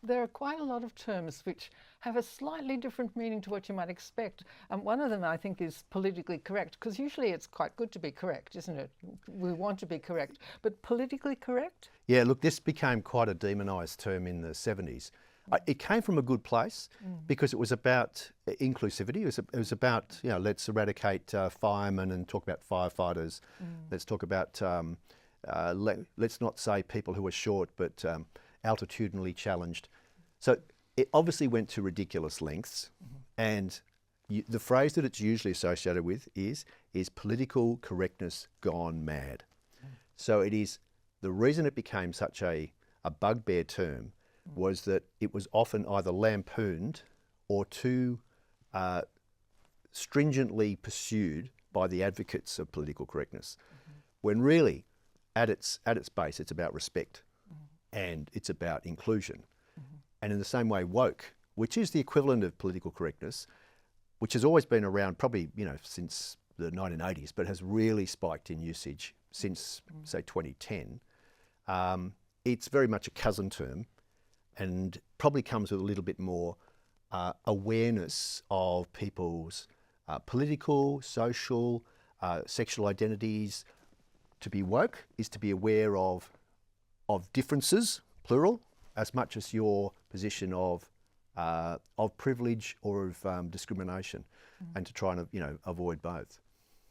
There are quite a lot of terms which have a slightly different meaning to what you might expect. And one of them, I think, is politically correct, because usually it's quite good to be correct, isn't it? We want to be correct. But politically correct? Yeah, look, this became quite a demonised term in the 70s. It came from a good place because it was about inclusivity. It was about, let's eradicate firemen and talk about firefighters. Let's talk about, let's not say people who are short, but altitudinally challenged. So it obviously went to ridiculous lengths, and the phrase that it's usually associated with is political correctness gone mad. So it is, the reason it became such a bugbear term was that it was often either lampooned or too stringently pursued by the advocates of political correctness, when really at its base it's about respect. And it's about inclusion. And in the same way, woke, which is the equivalent of political correctness, which has always been around probably, since the 1980s, but has really spiked in usage since, say, 2010. It's very much a cousin term and probably comes with a little bit more awareness of people's political, social, sexual identities. To be woke is to be aware of differences, plural, as much as your position of privilege or of discrimination, and to try and avoid both.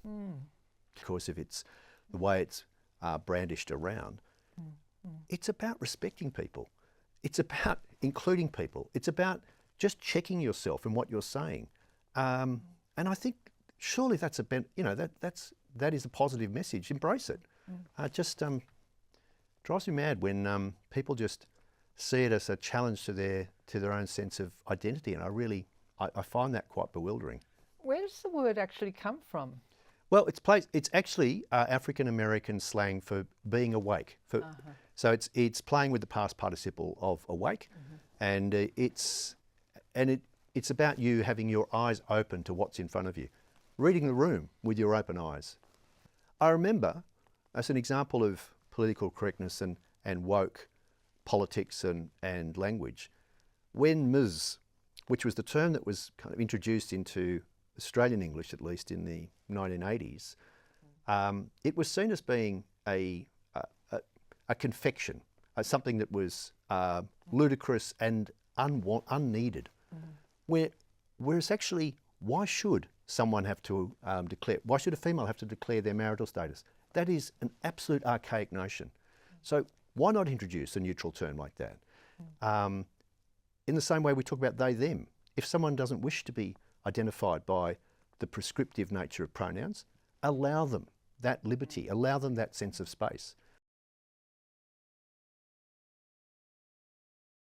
Of course, if it's the way it's brandished around, it's about respecting people. It's about including people. It's about just checking yourself and what you're saying. And I think surely that's that is a positive message. Embrace it. Drives me mad when people just see it as a challenge to their own sense of identity, and I find that quite bewildering. Where does the word actually come from? Well, it's actually African American slang for being awake. So it's playing with the past participle of awake, and it's about you having your eyes open to what's in front of you, reading the room with your open eyes. I remember, as an example of political correctness and woke politics and language, when Ms, which was the term that was kind of introduced into Australian English, at least in the 1980s, it was seen as being a confection, something that was ludicrous and unneeded. Whereas actually, why should someone have to why should a female have to declare their marital status? That is an absolute archaic notion. So why not introduce a neutral term like that? In the same way we talk about they, them. If someone doesn't wish to be identified by the prescriptive nature of pronouns, allow them that liberty, allow them that sense of space.